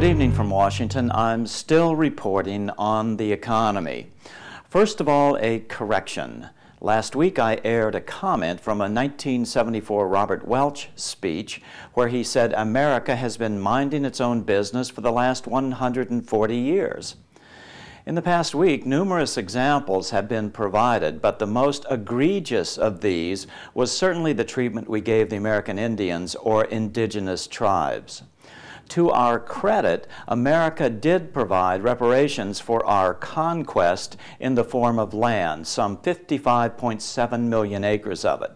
evening from Washington. I'm still reporting on the economy. First of all, a correction. Last week I aired a comment from a 1974 Robert Welch speech where he said America has been minding its own business for the last 140 years. In the past week, numerous examples have been provided, but the most egregious of these was certainly the treatment we gave the American Indians or indigenous tribes. To our credit, America did provide reparations for our conquest in the form of land, some 55.7 million acres of it.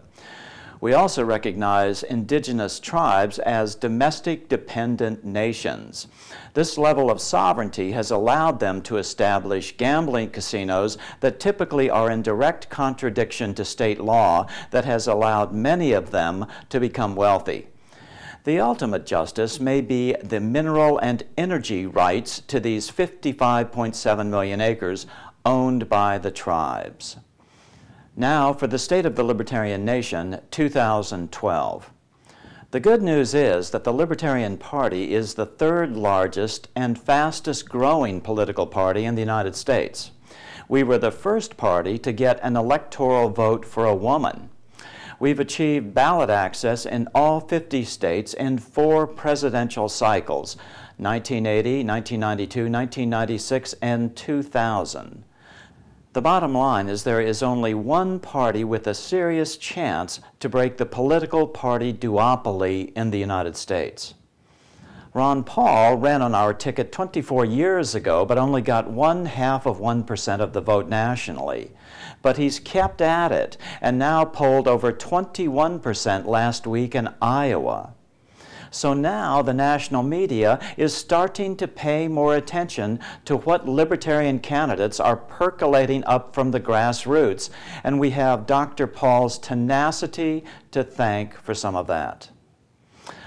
We also recognize indigenous tribes as domestic dependent nations. This level of sovereignty has allowed them to establish gambling casinos that typically are in direct contradiction to state law that has allowed many of them to become wealthy. The ultimate justice may be the mineral and energy rights to these 55.7 million acres owned by the tribes. Now for the State of the Libertarian Nation, 2012. The good news is that the Libertarian Party is the third largest and fastest growing political party in the United States. We were the first party to get an electoral vote for a woman. We've achieved ballot access in all 50 states in 4 presidential cycles, 1980, 1992, 1996, and 2000. The bottom line is there is only one party with a serious chance to break the political party duopoly in the United States. Ron Paul ran on our ticket 24 years ago, but only got 0.5% of the vote nationally. But he's kept at it and now polled over 21% last week in Iowa. So now the national media is starting to pay more attention to what libertarian candidates are percolating up from the grassroots, and we have Dr. Paul's tenacity to thank for some of that.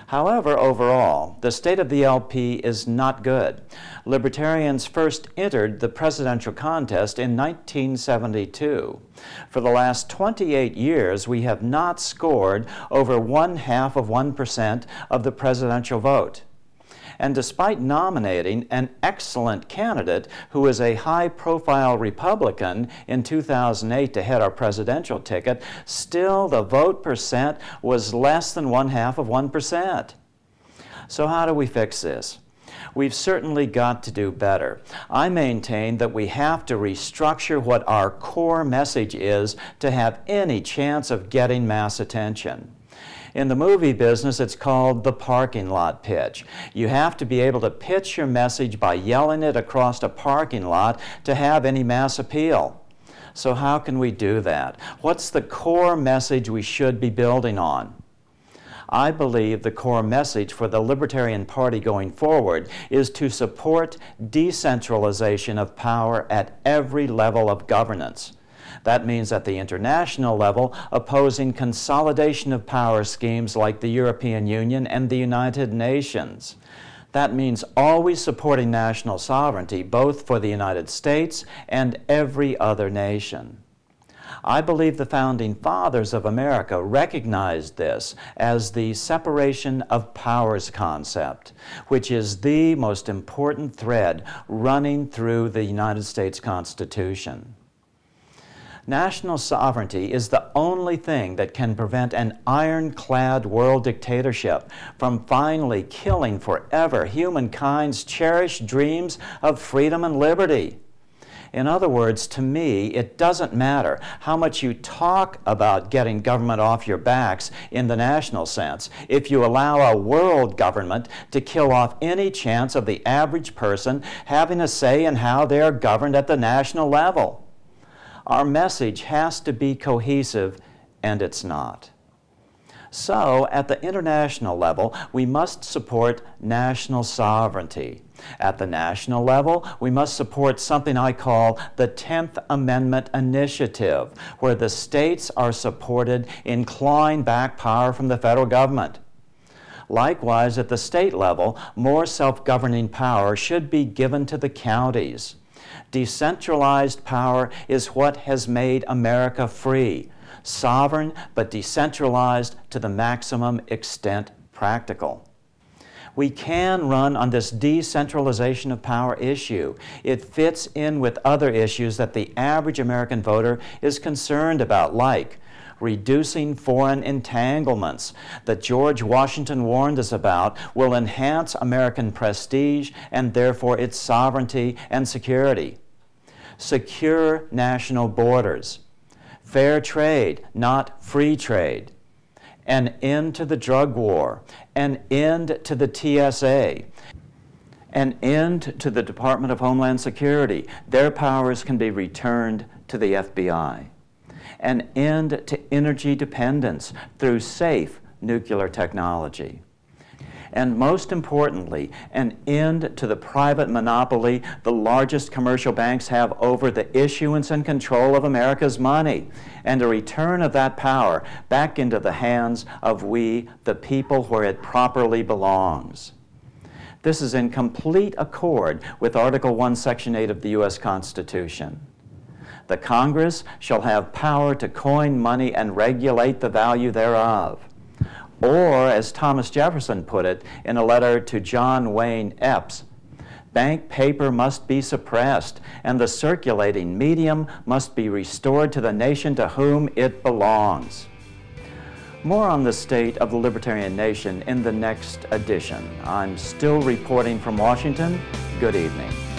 However, overall, the state of the LP is not good. Libertarians first entered the presidential contest in 1972. For the last 28 years, we have not scored over 0.5% of the presidential vote. And despite nominating an excellent candidate who is a high-profile Republican in 2008 to head our presidential ticket, still the vote percent was less than 0.5%. So how do we fix this? We've certainly got to do better. I maintain that we have to restructure what our core message is to have any chance of getting mass attention. In the movie business, it's called the parking lot pitch. You have to be able to pitch your message by yelling it across a parking lot to have any mass appeal. So how can we do that? What's the core message we should be building on? I believe the core message for the Libertarian Party going forward is to support decentralization of power at every level of governance. That means at the international level, opposing consolidation of power schemes like the European Union and the United Nations. That means always supporting national sovereignty, both for the United States and every other nation. I believe the Founding Fathers of America recognized this as the separation of powers concept, which is the most important thread running through the United States Constitution. National sovereignty is the only thing that can prevent an ironclad world dictatorship from finally killing forever humankind's cherished dreams of freedom and liberty. In other words, to me, it doesn't matter how much you talk about getting government off your backs in the national sense if you allow a world government to kill off any chance of the average person having a say in how they are governed at the national level. Our message has to be cohesive, and it's not. So, at the international level, we must support national sovereignty. At the national level, we must support something I call the 10th Amendment Initiative, where the states are supported in clawing back power from the federal government. Likewise, at the state level, more self-governing power should be given to the counties. Decentralized power is what has made America free, sovereign but decentralized to the maximum extent practical. We can run on this decentralization of power issue. It fits in with other issues that the average American voter is concerned about, like reducing foreign entanglements that George Washington warned us about will enhance American prestige and therefore its sovereignty and security. Secure national borders. Fair trade, not free trade. An end to the drug war. An end to the TSA. An end to the Department of Homeland Security. Their powers can be returned to the FBI. An end to energy dependence through safe nuclear technology. And most importantly, an end to the private monopoly the largest commercial banks have over the issuance and control of America's money, and a return of that power back into the hands of we, the people, where it properly belongs. This is in complete accord with Article 1, Section 8 of the U.S. Constitution. The Congress shall have power to coin money and regulate the value thereof. Or, as Thomas Jefferson put it in a letter to John Wayne Epps, bank paper must be suppressed, and the circulating medium must be restored to the nation to whom it belongs. More on the state of the libertarian nation in the next edition. I'm still reporting from Washington. Good evening.